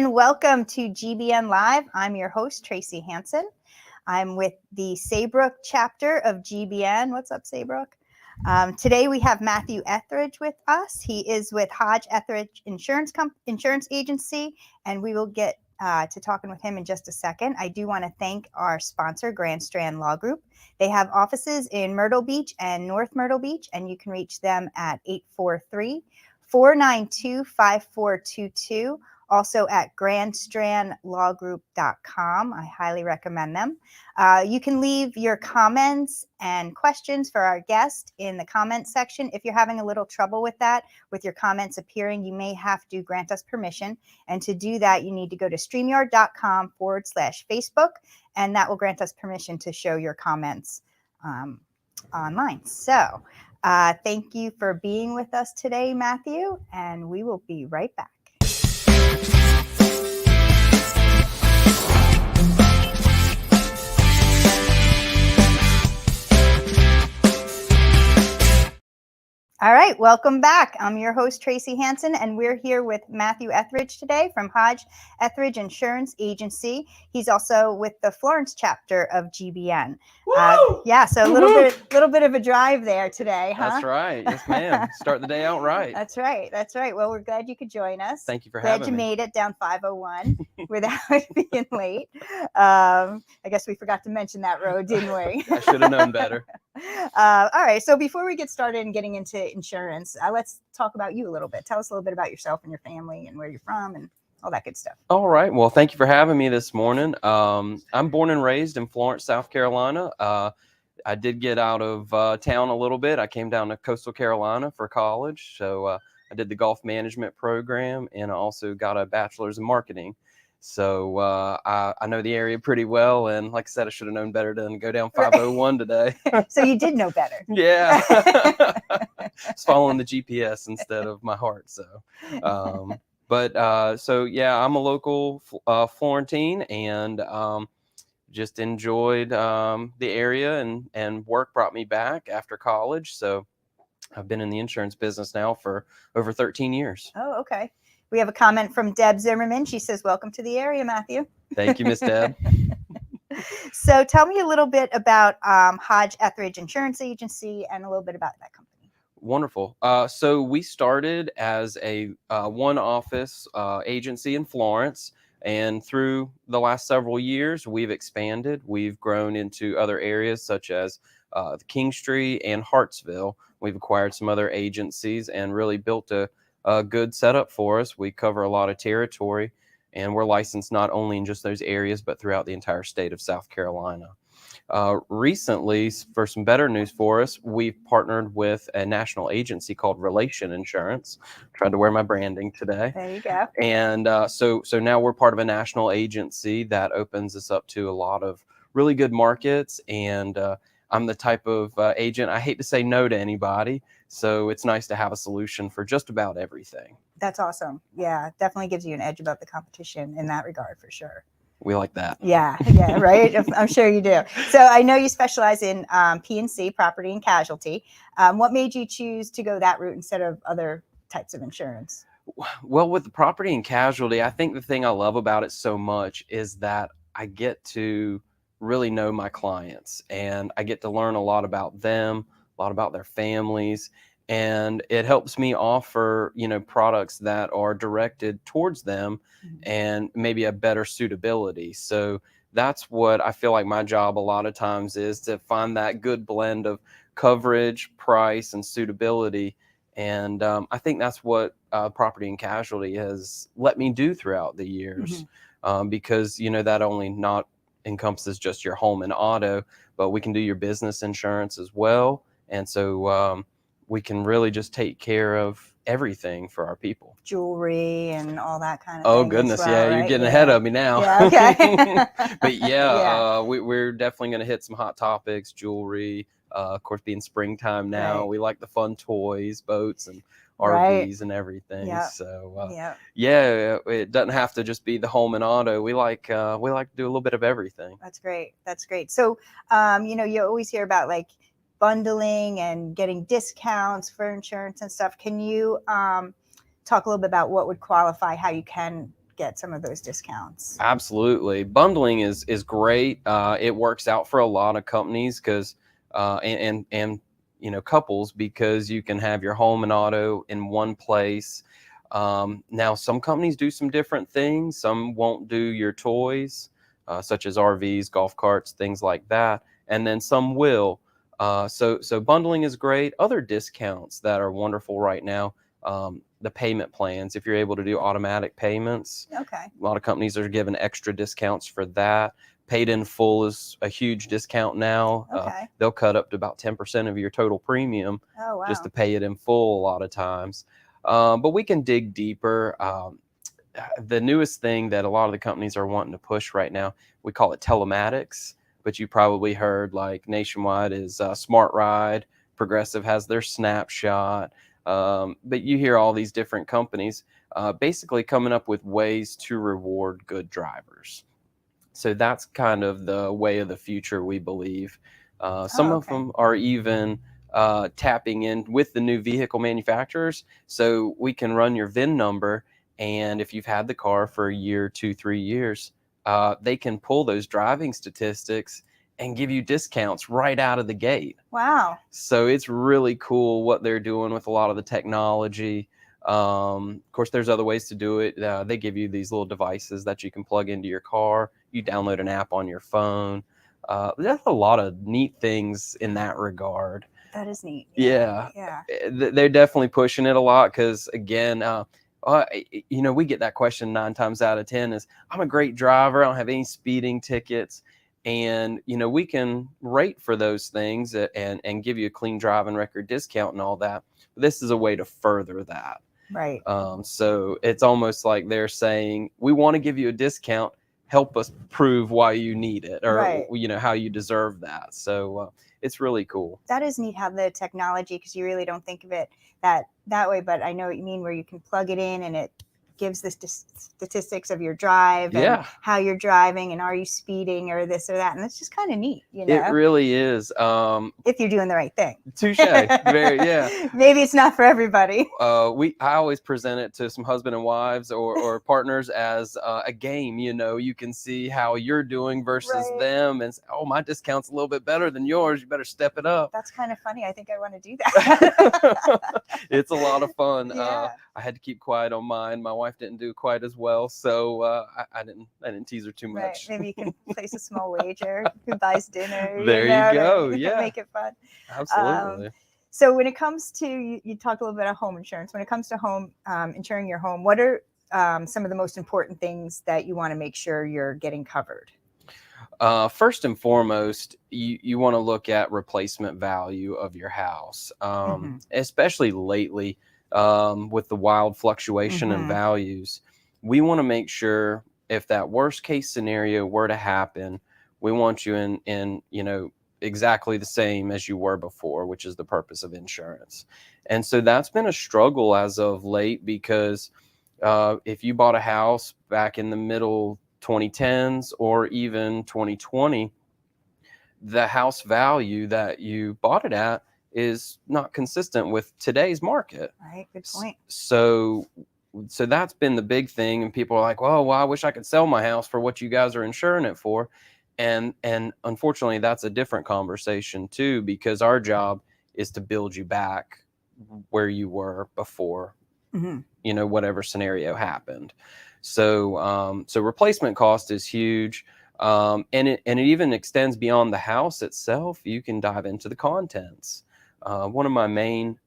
and welcome to GBN Live. I'm your host, Tracy Hansen. I'm with the Saybrook chapter of GBN. What's up, Saybrook? Today we have Matthew Ethridge with us. He is with Hodge Ethridge Insurance Agency, and we will get to talking with him in just a second. I do want to thank our sponsor, Grand Strand Law Group. They have offices in Myrtle Beach and North Myrtle Beach, and you can reach them at 843-492-5422. Also at grandstrandlawgroup.com. I highly recommend them. You can leave your comments and questions for our guest in the comments section. If you're having a little trouble with that, with your comments appearing, you may have to grant us permission. And to do that, you need to go to streamyard.com/Facebook, and that will grant us permission to show your comments online. So thank you for being with us today, Matthew, and we will be right back. All right, welcome back. I'm your host, Tracy Hansen, and we're here with Matthew Ethridge today from Hodge Ethridge Insurance Agency. He's also with the Florence Chapter of GBN. Yeah, so a little bit of a drive there today, huh? That's right. Yes, ma'am. Start the day out right. That's right. That's right. Well, we're glad you could join us. Thank you for having me. Glad you made it down 501 without being late. I guess we forgot to mention that road, didn't we? I should have known better. All right. So before we get started and getting into insurance, let's talk about you a little bit. Tell us a little bit about yourself and your family and where you're from and all that good stuff. All right. Well, thank you for having me this morning. I'm born and raised in Florence, South Carolina. I did get out of town a little bit. I came down to coastal Carolina for college. So I did the golf management program, and I also got a bachelor's in marketing. So I know the area pretty well. And like I said, I should have known better than to go down 501 today. So you did know better. Yeah. It's following the GPS instead of my heart. So, so yeah, I'm a local Florentine, and just enjoyed the area, and work brought me back after college. So I've been in the insurance business now for over 13 years. Oh, okay. We have a comment from Deb Zimmerman. She says, welcome to the area, Matthew. Thank you, Miss Deb. So tell me a little bit about Hodge Ethridge Insurance Agency and a little bit about that company. Wonderful. So we started as a one-office agency in Florence, and through the last several years, we've expanded. We've grown into other areas such as the Kingstree and Hartsville. We've acquired some other agencies and really built a good setup for us. We cover a lot of territory, and we're licensed not only in just those areas, but throughout the entire state of South Carolina. Recently, for some better news for us, we've partnered with a national agency called Relation Insurance. Tried to wear my branding today. There you go. And so now we're part of a national agency that opens us up to a lot of really good markets. And I'm the type of agent, I hate to say no to anybody. So it's nice to have a solution for just about everything. That's awesome. Yeah, definitely gives you an edge above the competition in that regard, for sure. We like that. Yeah, right. I'm sure you do. So I know you specialize in P&C, property and casualty. What made you choose to go that route instead of other types of insurance? Well, with the property and casualty, I think the thing I love about it so much is that I get to really know my clients, and I get to learn a lot about them, a lot about their families, and it helps me offer, products that are directed towards them and maybe a better suitability. So that's what I feel like my job a lot of times is, to find that good blend of coverage, price, and suitability. And I think that's what property and casualty has let me do throughout the years, because, that only not encompasses just your home and auto, but we can do your business insurance as well. And so we can really just take care of everything for our people. Jewelry and all that kind of thing. Oh, goodness. Well, yeah, right? You're getting ahead of me now. Yeah, okay. But we're definitely going to hit some hot topics, jewelry, of course, being springtime now. Right. We like the fun toys, boats, and RVs and everything. Yep. So it doesn't have to just be the home and auto. We like to do a little bit of everything. That's great. So you always hear about like bundling and getting discounts for insurance and stuff. Can you talk a little bit about what would qualify, how you can get some of those discounts. Absolutely. Bundling is great. It works out for a lot of companies because and couples, because you can have your home and auto in one place. Now some companies do some different things. Some won't do your toys, such as RVs, golf carts, things like that, and then some will. So bundling is great. Other discounts that are wonderful right now, the payment plans. If you're able to do automatic payments, Okay. a lot of companies are giving extra discounts for that. Paid in full is a huge discount now. Okay. They'll cut up to about 10% of your total premium Oh, wow. just to pay it in full a lot of times. But we can dig deeper. The newest thing that a lot of the companies are wanting to push right now, we call it telematics, but you probably heard like Nationwide is Smart Ride, Progressive has their Snapshot, but you hear all these different companies basically coming up with ways to reward good drivers. So that's kind of the way of the future, we believe. Some of them are even tapping in with the new vehicle manufacturers, so we can run your VIN number, and if you've had the car for a year, 2, 3 years, they can pull those driving statistics and give you discounts right out of the gate. Wow. So it's really cool what they're doing with a lot of the technology. Of course, there's other ways to do it. They give you these little devices that you can plug into your car. You download an app on your phone. There's a lot of neat things in that regard. That is neat. Yeah. Yeah. They're definitely pushing it a lot because, again, we get that question 9 times out of 10 is, I'm a great driver. I don't have any speeding tickets. And, we can rate for those things and give you a clean driving record discount and all that. But this is a way to further that. Right. So it's almost like they're saying, we want to give you a discount. Help us prove why you need it, or, right. How you deserve that. So it's really cool. That is neat, how the technology, because you really don't think of it that way, but I know what you mean, where you can plug it in and it gives the statistics of your drive and how you're driving and are you speeding or this or that, and it's just kind of neat, It really is. If you're doing the right thing. Touche. Very, Maybe it's not for everybody. I always present it to some husband and wives or partners as a game. You can see how you're doing versus them, and say, oh, my discount's a little bit better than yours. You better step it up. That's kind of funny. I think I want to do that. It's a lot of fun. Yeah. I had to keep quiet on mine. My wife didn't do quite as well, so I didn't tease her too much. Right. Maybe you can place a small wager. Who buys dinner? There you go. Yeah. Make it fun. Absolutely. So when it comes to, you talked a little bit about home insurance. When it comes to home, insuring your home, what are some of the most important things that you want to make sure you're getting covered? First and foremost, you want to look at replacement value of your house, especially lately with the wild fluctuation in values. We want to make sure if that worst case scenario were to happen, we want you in exactly the same as you were before, which is the purpose of insurance. And so that's been a struggle as of late, because if you bought a house back in the middle 2010s or even 2020, the house value that you bought it at is not consistent with today's market. Right. Good point. So that's been the big thing. And people are like, well, I wish I could sell my house for what you guys are insuring it for. And unfortunately, that's a different conversation too, because our job is to build you back where you were before, whatever scenario happened. So replacement cost is huge. And it even extends beyond the house itself. You can dive into the contents. One of my main,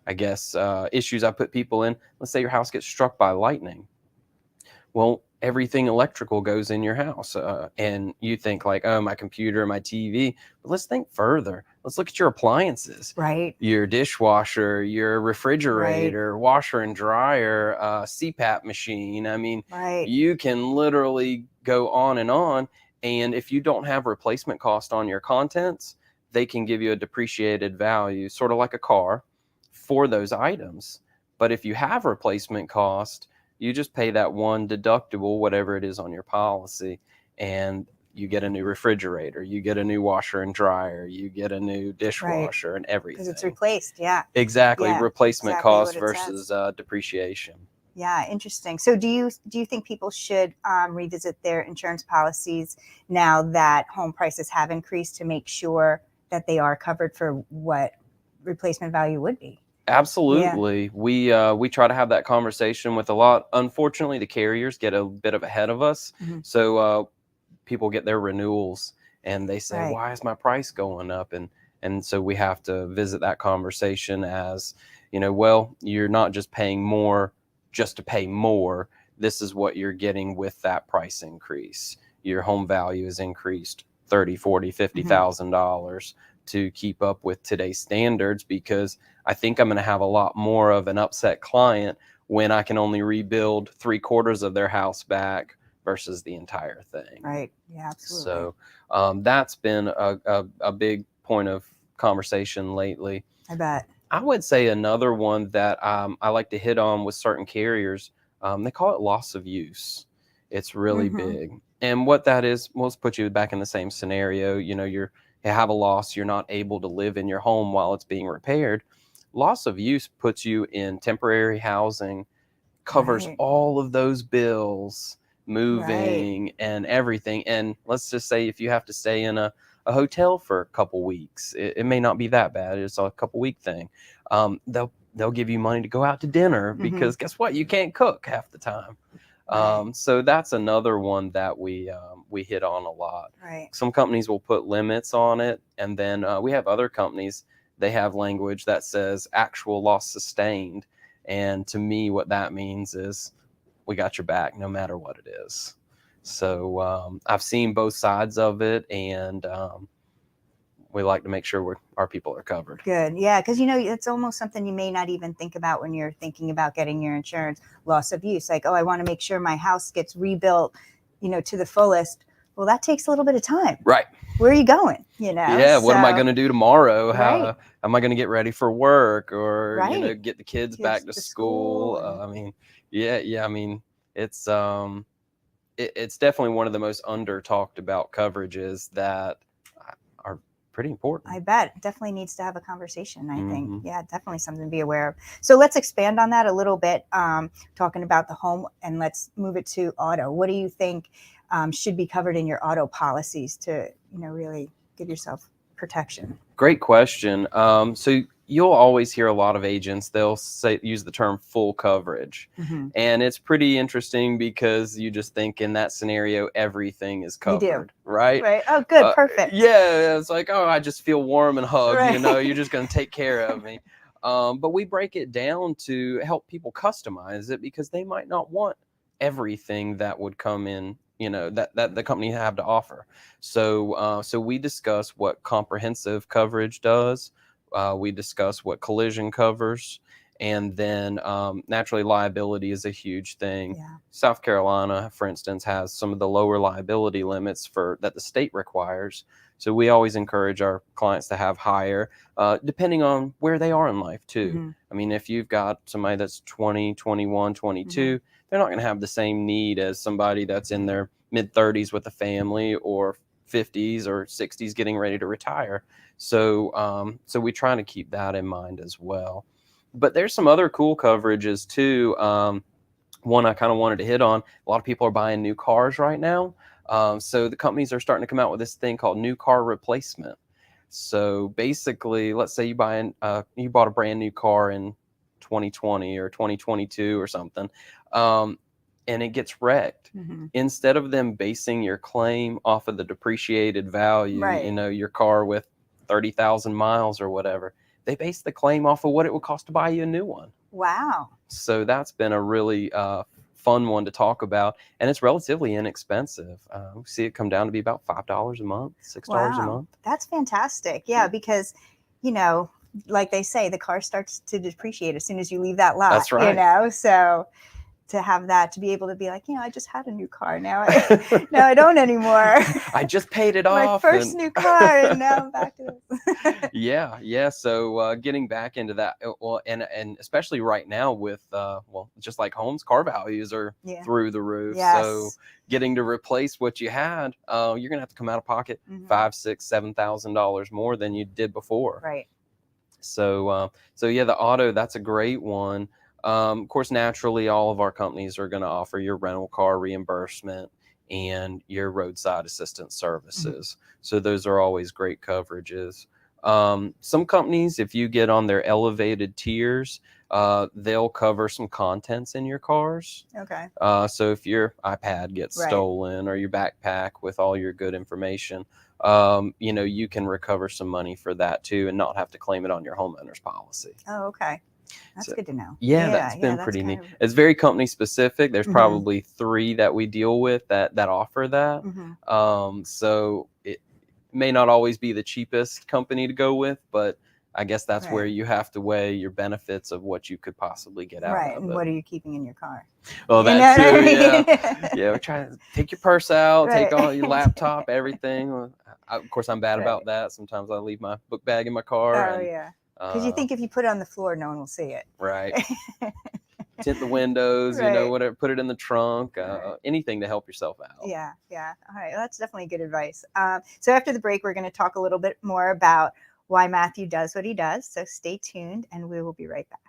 issues I put people in, let's say your house gets struck by lightning. Well, everything electrical goes in your house, and you think like, oh, my computer, my TV. But let's think further. Let's look at your appliances. Right. Your dishwasher, your refrigerator, washer and dryer, CPAP machine. I mean, you can literally go on. And if you don't have replacement cost on your contents, they can give you a depreciated value, sort of like a car, for those items. But if you have replacement cost, you just pay that one deductible, whatever it is on your policy, and you get a new refrigerator, you get a new washer and dryer, you get a new dishwasher and everything. Because it's replaced, yeah. Exactly, Yeah, replacement exactly cost versus depreciation. Yeah, interesting. So do you think people should revisit their insurance policies now that home prices have increased to make sure that they are covered for what replacement value would be? Yeah. Absolutely. We try to have that conversation with a lot. Unfortunately, the carriers get a bit of ahead of us. Hmm. So people get their renewals and they say, Right. why is my price going up? And so we have to visit that conversation as, well, you're not just paying more just to pay more. This is what you're getting with that price increase. Your home value is increased 30, 40, Hmm. $50,000 to keep up with today's standards, because I think I'm going to have a lot more of an upset client when I can only rebuild 3/4 of their house back versus the entire thing. Right. Yeah, absolutely. So that's been a big point of conversation lately. I bet. I would say another one that I like to hit on with certain carriers, they call it loss of use. It's really Hmm. big. And what that is, well, let's put you back in the same scenario. You have a loss, you're not able to live in your home while it's being repaired. Loss of use puts you in temporary housing, covers Right. all of those bills, Right. moving and everything. And let's just say if you have to stay in a hotel for a couple weeks, it may not be that bad. It's a couple week thing. They'll give you money to go out to dinner, Hmm. because guess what? You can't cook half the time. Right. So that's another one that we hit on a lot. Right. Some companies will put limits on it, and then we have other companies. They have language that says actual loss sustained, and to me, what that means is we got your back no matter what it is. So I've seen both sides of it, and we like to make sure our people are covered. Good. Yeah, because it's almost something you may not even think about when you're thinking about getting your insurance. Loss of use, like, oh, I want to make sure my house gets rebuilt, to the fullest. Well, that takes a little bit of time. Right. Where are you going? Yeah. What am I going to do tomorrow? Right. How am I going to get ready for work, or Right. get the kids Kids back to to school? school I mean, yeah. I mean, it's it's definitely one of the most under talked about coverages that are pretty important. I bet. Definitely needs to have a conversation, I think. Hmm. Yeah, definitely something to be aware of. So let's expand on that a little bit, talking about the home, and let's move it to auto. What do you think should be covered in your auto policies to, really give yourself protection? Great question. So you'll always hear a lot of agents, they'll use the term full coverage. Hmm. And it's pretty interesting because you just think in that scenario, everything is You do. covered, right? Right. Oh, good. Perfect. Yeah, it's like, oh, I just feel warm and hugged, Right. you're just going to take care of me. But we break it down to help people customize it, because they might not want everything that would come in, that the company have to offer. So we discuss what comprehensive coverage does. We discuss what collision covers, and then naturally liability is a huge thing. Yeah. South Carolina, for instance, has some of the lower liability limits that the state requires. So we always encourage our clients to have higher, depending on where they are in life too. Hmm. I mean, if you've got somebody that's 20, 21, 22, they're not going to have the same need as somebody that's in their mid 30s with a family, or 50s or 60s getting ready to retire. So we try to keep that in mind as well. But there's some other cool coverages too. One I kind of wanted to hit on. A lot of people are buying new cars right now. So the companies are starting to come out with this thing called new car replacement. So basically, let's say you bought a brand new car in 2020 or 2022 or something, and it gets wrecked. Hmm. Instead of them basing your claim off of the depreciated value, Right. your car with 30,000 miles or whatever, they base the claim off of what it would cost to buy you a new one. Wow. So that's been a really fun one to talk about, and it's relatively inexpensive. We see it come down to be about $5 a month, $6 a Wow. month. That's fantastic. Yeah, because, like they say, the car starts to depreciate as soon as you leave that lot. That's right. So to have that, to be able to be like, I just had a new car. Now I don't anymore. I just paid it My off. first new car, and now I'm back to this. Yeah. So getting back into that, well, and especially right now with just like homes, car values are through the roof. Yes. So getting to replace what you had, you're gonna have to come out of pocket $5,000, $6,000, $7,000 more than you did before. Right. So yeah, the auto, that's a great one. Of course, naturally, all of our companies are going to offer your rental car reimbursement and your roadside assistance services. So those are always great coverages. Some companies, if you get on their elevated tiers, they'll cover some contents in your cars. Okay. So if your iPad gets Right. stolen or your backpack with all your good information, you can recover some money for that too and not have to claim it on your homeowner's policy. Oh, okay. That's So, good to know. yeah, that's been that's pretty neat. kind of- It's very company specific. There's Mhm. probably 3 that we deal with that offer that. Mhm. So it may not always be the cheapest company to go with, but I guess that's where Right. you have to weigh your benefits of what you could possibly get out Right. of And it. what are you keeping in your car? Well, You that know what I too, yeah. mean? Yeah, we're trying to take your purse out, take Right. all your laptop, everything. Of course, I'm bad Right. about that. Sometimes I leave my book bag in my car. Oh, And, yeah. Because you think if you put it on the floor, no one will see it. right. Tint the windows, Right. whatever, put it in the trunk, Right. anything to help yourself out. Yeah. Yeah. All right. That's definitely good advice. So after the break, we're going to talk a little bit more about why Matthew does what he does. So stay tuned and we will be right back.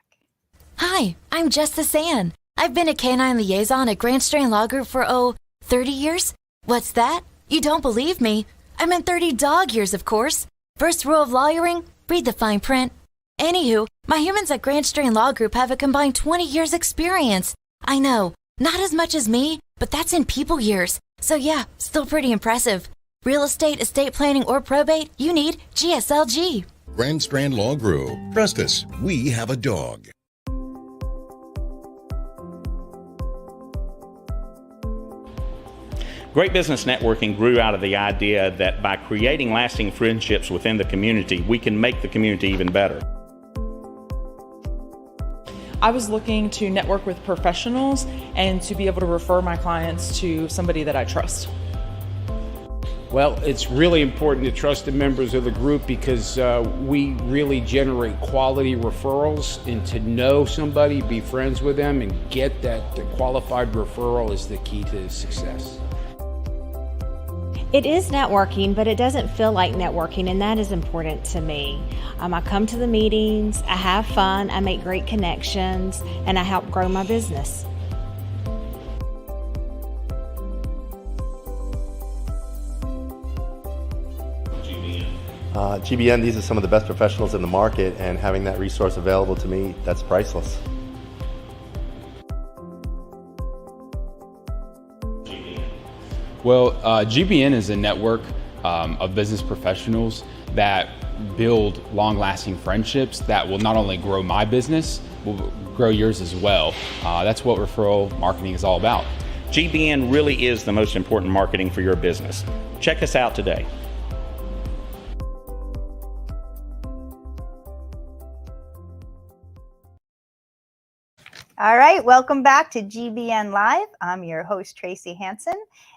Hi, I'm Jess the San. I've been a canine liaison at Grand Strand Law Group for, 30 years? What's that? You don't believe me? I meant 30 dog years, of course. First rule of lawyering, read the fine print. Anywho, my humans at Grand Strand Law Group have a combined 20 years experience. I know, not as much as me, but that's in people years. So yeah, still pretty impressive. Real estate, estate planning, or probate, you need GSLG. Grand Strand Law Group. Trust us, we have a dog. Great Business Networking grew out of the idea that by creating lasting friendships within the community, we can make the community even better. I was looking to network with professionals and to be able to refer my clients to somebody that I trust. Well, it's really important to trust the members of the group because we really generate quality referrals, and to know somebody, be friends with them, and get that qualified referral is the key to success. It is networking, but it doesn't feel like networking, and that is important to me. I come to the meetings, I have fun, I make great connections, and I help grow my business. GBN, these are some of the best professionals in the market, and having that resource available to me, that's priceless. Well, GBN is a network of business professionals that build long-lasting friendships that will not only grow my business, will grow yours as well. That's what referral marketing is all about. GBN really is the most important marketing for your business. Check us out today. All right, welcome back to GBN Live. I'm your host, Tracy Hansen,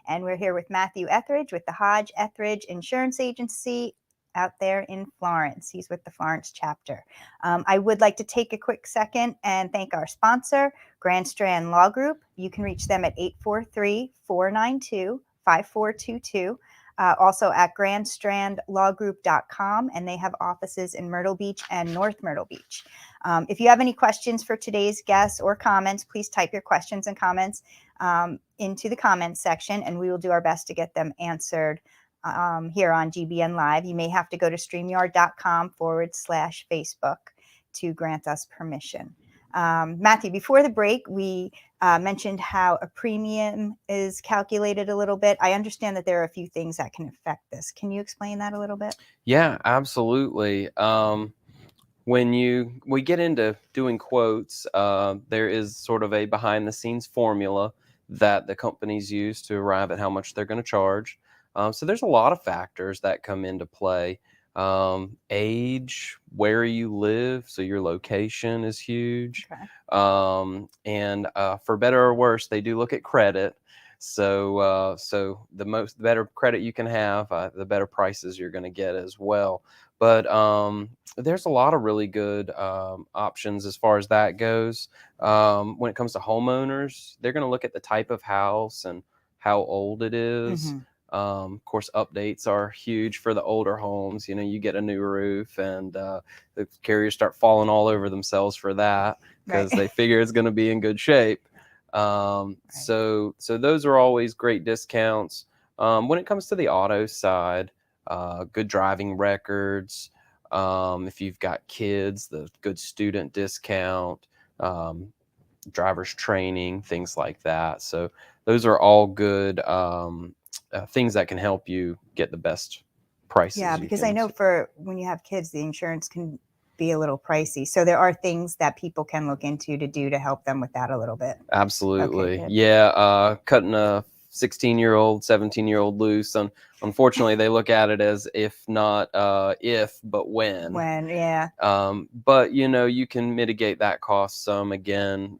and we're here with Matthew Ethridge with the Hodge Ethridge Insurance Agency out there in Florence. He's with the Florence Chapter. I would like to take a quick second and thank our sponsor, Grand Strand Law Group. You can reach them at 843-492-5422. Also at grandstrandlawgroup.com, and they have offices in Myrtle Beach and North Myrtle Beach. If you have any questions for today's guests or comments, please type your questions and comments into the comments section, and we will do our best to get them answered here on GBN Live. You may have to go to streamyard.com/Facebook to grant us permission. Matthew, before the break, we mentioned how a premium is calculated a little bit. I understand that there are a few things that can affect this. Can you explain that a little bit? Yeah, absolutely. When we get into doing quotes, there is sort of a behind the scenes formula that the companies use to arrive at how much they're going to charge. So there's a lot of factors that come into play. Age, where you live, so your location is huge. Okay. And for better or worse, they do look at credit. So the better credit you can have, the better prices you're going to get as well. But there's a lot of really good options as far as that goes. When it comes to homeowners, they're going to look at the type of house and how old it is. Mm-hmm. Of course, updates are huge for the older homes. You get a new roof, and the carriers start falling all over themselves for that because Right. they figure it's going to be in good shape. So those are always great discounts. When it comes to the auto side, good driving records. If you've got kids, the good student discount, driver's training, things like that. So those are all good things that can help you get the best prices. Yeah, because I know for when you have kids, the insurance can be a little pricey. So there are things that people can look into to do to help them with that a little bit. Absolutely. Okay, good. Yeah. Cutting a 16-year-old, 17-year-old loose. Unfortunately, they look at it as if not if, but when. When, yeah. But you can mitigate that cost some. Again,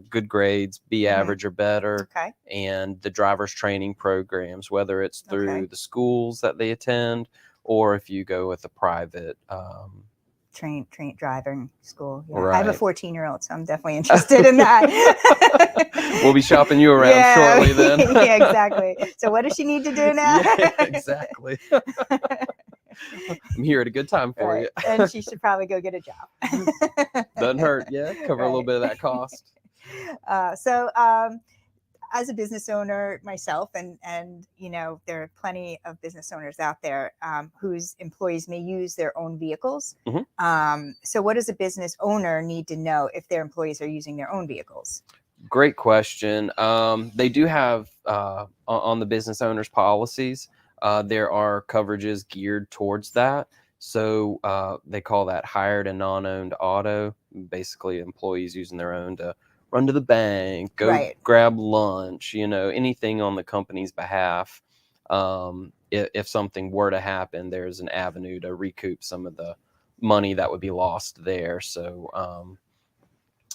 good grades, B average or better, Okay. and the driver's training programs, whether it's through the schools that they attend or if you go with a private Train driving school. Yeah. Right. I have a 14-year-old, so I'm definitely interested in that. We'll be shopping you around shortly then. Yeah, exactly. So what does she need to do now? Yeah, exactly. I'm here at a good time for you. And she should probably go get a job. Doesn't hurt. Yeah. Cover a little bit of that cost. As a business owner myself, and there are plenty of business owners out there whose employees may use their own vehicles. So what does a business owner need to know if their employees are using their own vehicles? Great question. They do have on the business owner's policies, there are coverages geared towards that. So they call that hired and non-owned auto. Basically, employees using their own to run to the bank, go grab lunch, anything on the company's behalf. If something were to happen, there's an avenue to recoup some of the money that would be lost there. So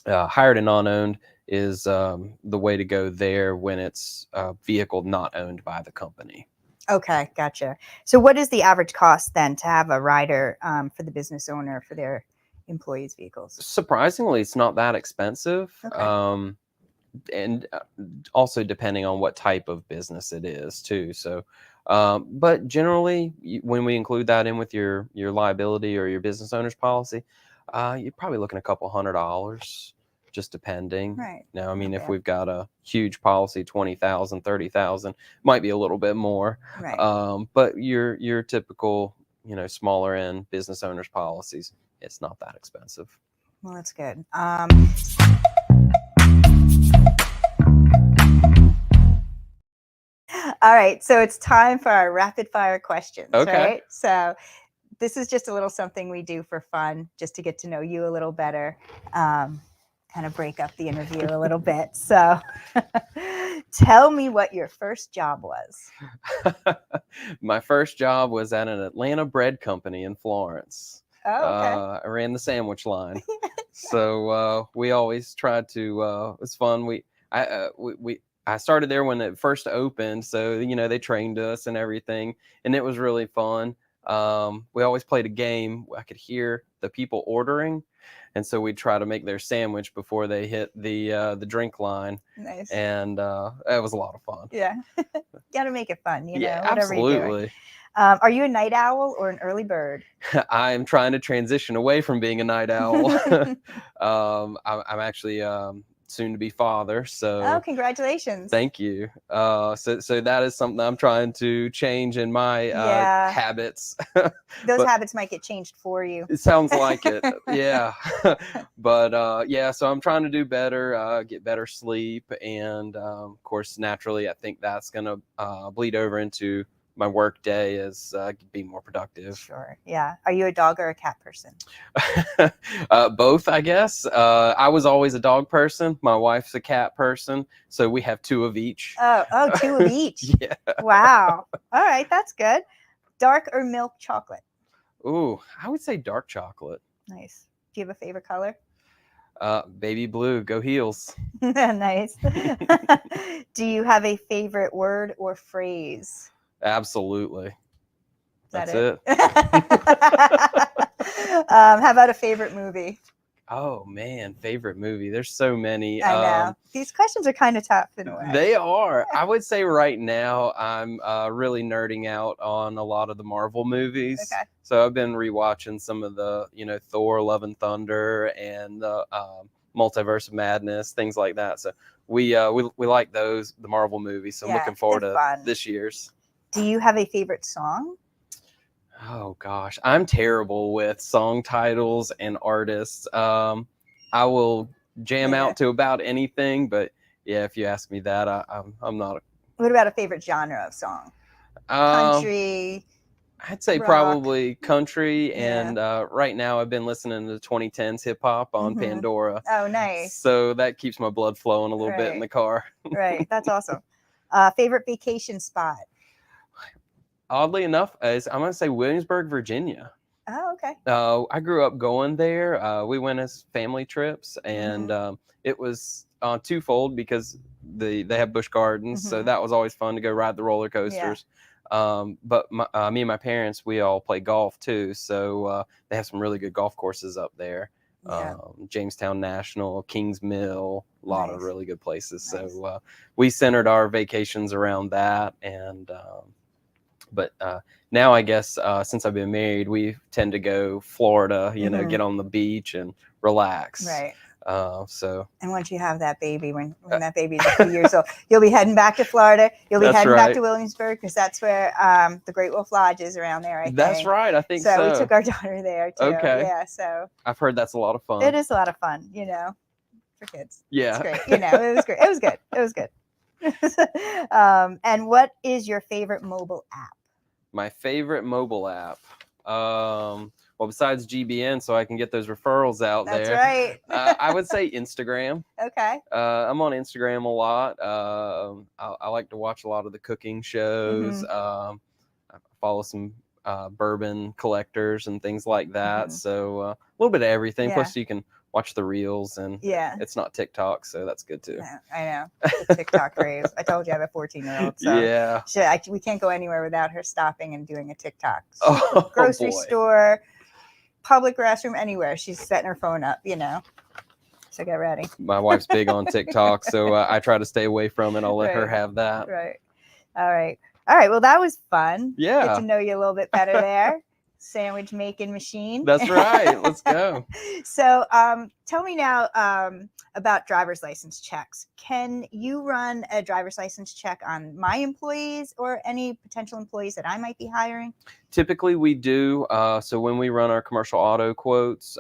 hired and non-owned is the way to go there when it's a vehicle not owned by the company. Okay, gotcha. So what is the average cost then to have a rider for the business owner for their employees' vehicles? Surprisingly, it's not that expensive. Okay. And also depending on what type of business it is too. So, but generally when we include that in with your liability or your business owner's policy, you're probably looking at a couple $100, just depending. Right. Now, I mean, if we've got a huge policy, 20,000, 30,000, might be a little bit more. Right. But your typical, smaller end business owner's policies, it's not that expensive. Well, that's good. All right, so it's time for our rapid fire questions. Okay. Right? So this is just a little something we do for fun, just to get to know you a little better, kind of break up the interview a little bit. So tell me what your first job was. My first job was at an Atlanta bread company in Florence. Oh, okay. I ran the sandwich line. So we always tried to, it was fun. I started there when it first opened. So, they trained us and everything, and it was really fun. We always played a game. I could hear the people ordering. And so we'd try to make their sandwich before they hit the drink line. Nice. And it was a lot of fun. Yeah. Got to make it fun, Yeah, whatever you're doing. absolutely. Are you a night owl or an early bird? I'm trying to transition away from being a night owl. I'm actually soon to be father. So Oh, congratulations. thank you. So that is something I'm trying to change in my habits. Those habits might get changed for you. It sounds like it. Yeah. But so I'm trying to do better, get better sleep. And of course, naturally, I think that's going to bleed over into my work day as being more productive. Sure. Yeah. Are you a dog or a cat person? Both, I guess. I was always a dog person. My wife's a cat person. So we have two of each. Oh, two of each. Yeah. Wow. All right. That's good. Dark or milk chocolate? Ooh, I would say dark chocolate. Nice. Do you have a favorite color? Baby blue, go heels. Nice. Do you have a favorite word or phrase? Absolutely. That's it. How about a favorite movie? Oh man, favorite movie. There's so many. I know. These questions are kind of tough in a way. They are. I would say right now I'm really nerding out on a lot of the Marvel movies. Okay. So I've been rewatching some of the, Thor, Love and Thunder, and the Multiverse of Madness, things like that. So we like those, the Marvel movies. So I'm looking forward to fun. this year's. Do you have a favorite song? Oh gosh, I'm terrible with song titles and artists. I will jam out to about anything, but yeah, if you ask me that, I'm not. What about a favorite genre of song? Country. I'd say rock. Probably country, and right now I've been listening to 2010s hip hop on Pandora. Oh, nice. So that keeps my blood flowing a little bit in the car. Right, that's awesome. Favorite vacation spot? Oddly enough, I'm going to say Williamsburg, Virginia. Oh, okay. I grew up going there. We went as family trips, and it was twofold because they have Busch Gardens, so that was always fun to go ride the roller coasters. But me and my parents, we all play golf too, so they have some really good golf courses up there. Jamestown National, Kings Mill, a lot of really good places. Nice. So we centered our vacations around that, and but now I guess since I've been married, we tend to go Florida, get on the beach and relax. Right. So. And once you have that baby, when that baby's a few years old, you'll be heading back to Florida. You'll be heading back to Williamsburg, because that's where the Great Wolf Lodge is around there. I think. That's right. I think so. So we took our daughter there too. Okay. Yeah. So. I've heard that's a lot of fun. It is a lot of fun, for kids. Yeah. It's great. It was great. It was good. It was good. And what is your favorite mobile app? My favorite mobile app. Well, besides GBN, so I can get those referrals out there. That's right. I would say Instagram. Okay. I'm on Instagram a lot. I like to watch a lot of the cooking shows. I follow some bourbon collectors and things like that. So a little bit of everything. Yeah. Plus, you can watch the reels, and it's not TikTok, so that's good too. Yeah, I know. The TikTok craze. I told you I have a 14-year-old. So we can't go anywhere without her stopping and doing a TikTok. So grocery store, public restroom, anywhere. She's setting her phone up, So get ready. My wife's big on TikTok, so I try to stay away from it. I'll let her have that. Right. All right. Well, that was fun. Yeah. Get to know you a little bit better there. Sandwich making machine. That's right. Let's go. So tell me now about driver's license checks. Can you run a driver's license check on my employees or any potential employees that I might be hiring? Typically we do. So when we run our commercial auto quotes,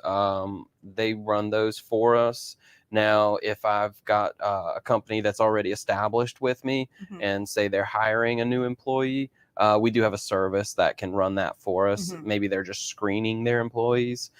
they run those for us. Now, if I've got a company that's already established with me and say they're hiring a new employee, we do have a service that can run that for us. Maybe they're just screening their employees.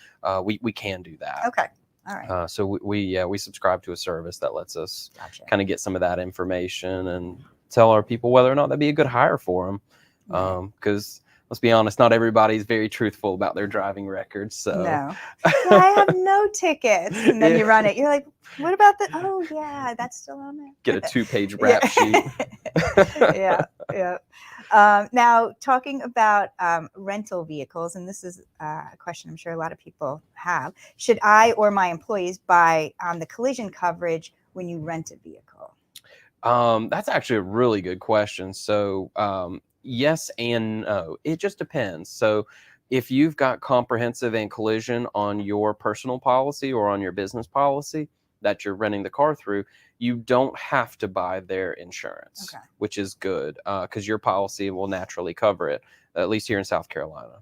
We can do that. Okay. All right. So we subscribe to a service that lets us kind of get some of that information and tell our people whether or not that'd be a good hire for them. Because let's be honest, not everybody's very truthful about their driving records. So no, I have no tickets. And then you run it. You're like, what about the? Oh yeah, that's still on there. Get a 2-page rap sheet. Yeah. Now, talking about rental vehicles, and this is a question I'm sure a lot of people have. Should I or my employees buy the collision coverage when you rent a vehicle? That's actually a really good question. So yes and no. It just depends. So if you've got comprehensive and collision on your personal policy or on your business policy that you're renting the car through, you don't have to buy their insurance, which is good because your policy will naturally cover it, at least here in South Carolina.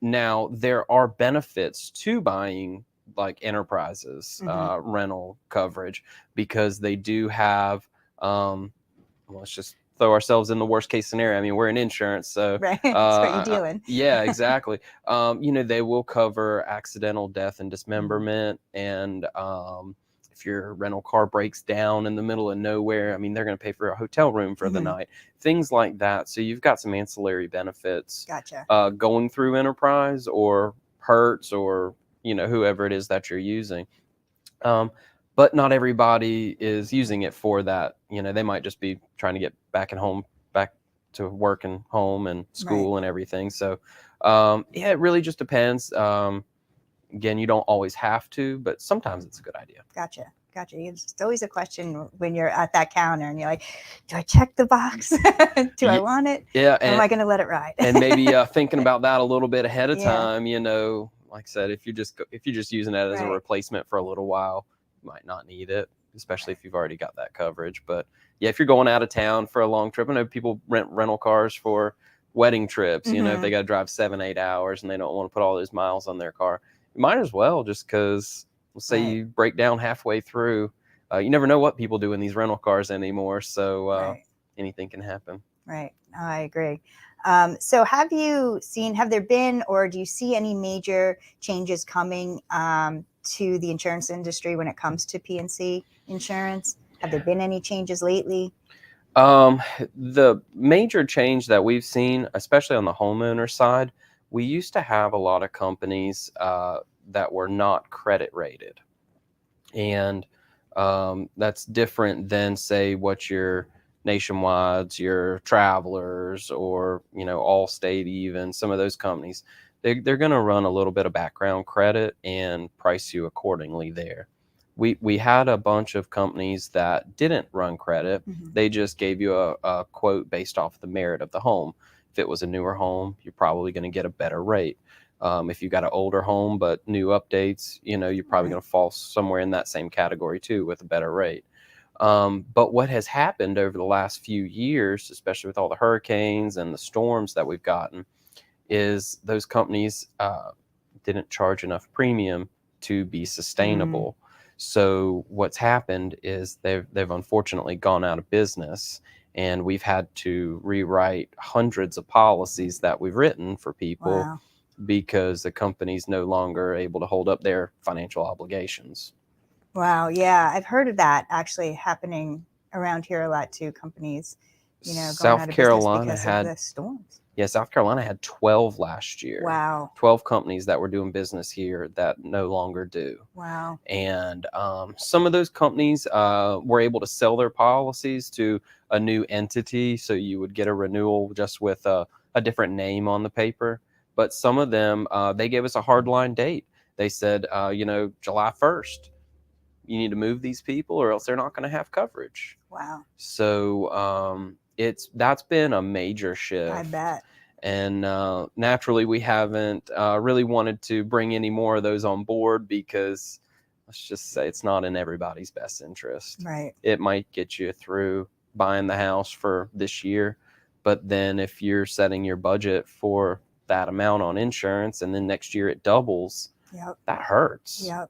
Now, there are benefits to buying like enterprises rental coverage because they do have, let's just throw ourselves in the worst case scenario. I mean, we're in insurance, so right. That's what you're dealing. Yeah, exactly. They will cover accidental death and dismemberment, and if your rental car breaks down in the middle of nowhere, I mean, they're going to pay for a hotel room for the night, things like that. So you've got some ancillary benefits. Gotcha. Going through Enterprise or Hertz or whoever it is that you're using. But not everybody is using it for that. They might just be trying to get back to work and home and school and everything. So, it really just depends. Again, you don't always have to, but sometimes it's a good idea. Gotcha. It's always a question when you're at that counter and you're like, do I check the box? Do I want it? Yeah. Or am I going to let it ride? And maybe thinking about that a little bit ahead of Yeah. time, like I said, if you're just using it as a Right. replacement for a little while, you might not need it, especially if you've already got that coverage. But yeah, if you're going out of town for a long trip, I know people rent rental cars for wedding trips. If they got to drive 7-8 hours and they don't want to put all those miles on their car, you might as well, just because let's say Right. you break down halfway through. You never know what people do in these rental cars anymore. So Right. anything can happen. Right. No, I agree. So have there been, or do you see any major changes coming to the insurance industry when it comes to P&C insurance? Have there been any changes lately? The major change that we've seen, especially on the homeowner side, we used to have a lot of companies that were not credit rated. And that's different than, say, what your Nationwides, your Travelers, or Allstate, even some of those companies. They're going to run a little bit of background credit and price you accordingly there. We had a bunch of companies that didn't run credit. They just gave you a quote based off the merit of the home. If it was a newer home, you're probably going to get a better rate. If you got an older home but new updates, you're probably going to fall somewhere in that same category too with a better rate. But what has happened over the last few years, especially with all the hurricanes and the storms that we've gotten, is those companies didn't charge enough premium to be sustainable. So what's happened is they've unfortunately gone out of business, and we've had to rewrite hundreds of policies that we've written for people. Wow. Because the company's no longer able to hold up their financial obligations. Wow. Yeah. I've heard of that actually happening around here a lot too. Companies, going out South of Carolina business because of the storms. Yeah, South Carolina had 12 last year. Wow. 12 companies that were doing business here that no longer do. Wow. And some of those companies were able to sell their policies to a new entity, so you would get a renewal just with a different name on the paper. But some of them, they gave us a hard line date. They said, July 1st, you need to move these people or else they're not going to have coverage. Wow. So that's been a major shift. I bet. And naturally, we haven't really wanted to bring any more of those on board because, let's just say, it's not in everybody's best interest. Right. It might get you through buying the house for this year, but then if you're setting your budget for that amount on insurance and then next year it doubles, that hurts. Yep.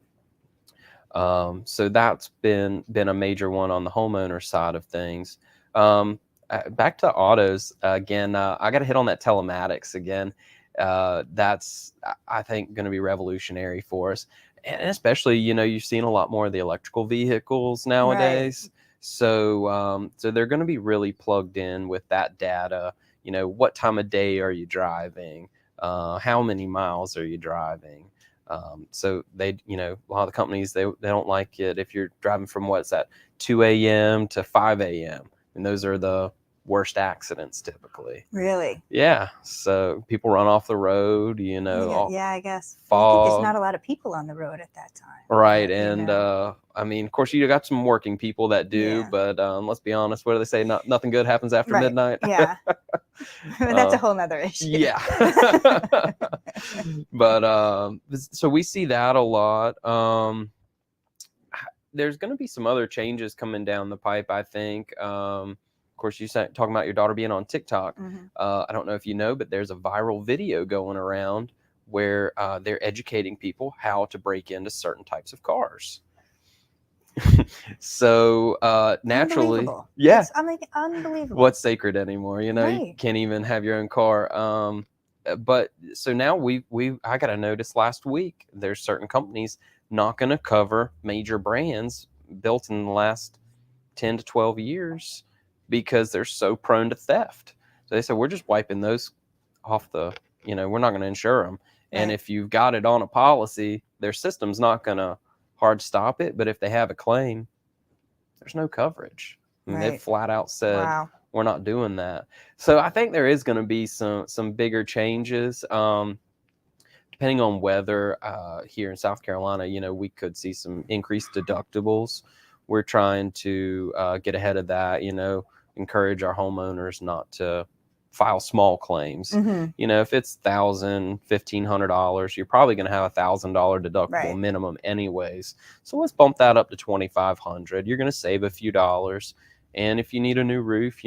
So that's been a major one on the homeowner side of things. Back to autos again. I got to hit on that telematics again. That's, I think, going to be revolutionary for us, and especially you've seen a lot more of the electrical vehicles nowadays. Right. So they're going to be really plugged in with that data. What time of day are you driving? How many miles are you driving? So they, a lot of the companies, they don't like it if you're driving from 2 a.m. to 5 a.m. And those are the worst accidents typically. Really? Yeah. So people run off the road, Yeah, I guess. Fog. I think there's not a lot of people on the road at that time. Right. And I mean, of course, you got some working people that do, but let's be honest, what do they say? Nothing good happens after midnight. Yeah. That's a whole nother issue. Yeah. But so we see that a lot. There's going to be some other changes coming down the pipe, I think. Of course, you talking about your daughter being on TikTok. I don't know if you know, but there's a viral video going around where they're educating people how to break into certain types of cars. So naturally, yeah, I'm like, unbelievable. What's sacred anymore? Right. You can't even have your own car. But so now I got a notice last week. There's certain companies not going to cover major brands built in the last 10 to 12 years because they're so prone to theft. So they said, we're just wiping those off we're not going to insure them. Right. And if you've got it on a policy, their system's not going to hard stop it. But if they have a claim, there's no coverage. I mean, They flat out said, wow, we're not doing that. So I think there is going to be some bigger changes. To depending on weather here in South Carolina, we could see some increased deductibles. We're trying to get ahead of that, encourage our homeowners not to file small claims. If it's $1,000, $1,500, you're probably going to have $1,000 deductible minimum anyways. So let's bump that up to $2,500. You're going to save a few dollars. And if you need a new roof,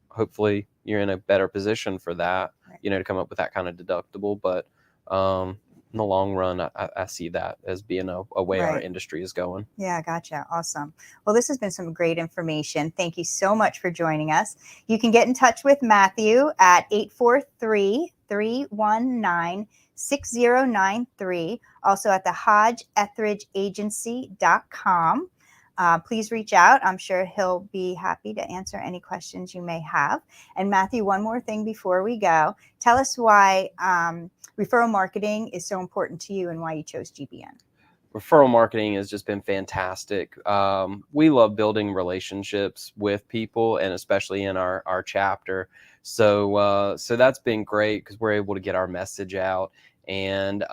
hopefully you're in a better position for that, to come up with that kind of deductible. But in the long run, I see that as being a way our industry is going. Yeah, gotcha. Awesome. Well, this has been some great information. Thank you so much for joining us. You can get in touch with Matthew at 843-319-6093. Also at the Hodge Ethridge Agency.com. Please reach out. I'm sure he'll be happy to answer any questions you may have. And Matthew, one more thing before we go. Tell us why referral marketing is so important to you and why you chose GBN. Referral marketing has just been fantastic. We love building relationships with people, and especially in our chapter. So that's been great because we're able to get our message out. And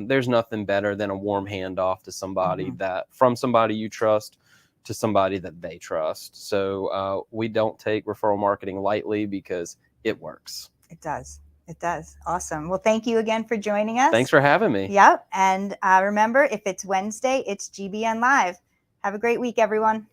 there's nothing better than a warm handoff to somebody from somebody you trust to somebody that they trust. So we don't take referral marketing lightly because it works. It does. It does. Awesome. Well, thank you again for joining us. Thanks for having me. Yep. And remember, if it's Wednesday, it's GBN Live. Have a great week, everyone.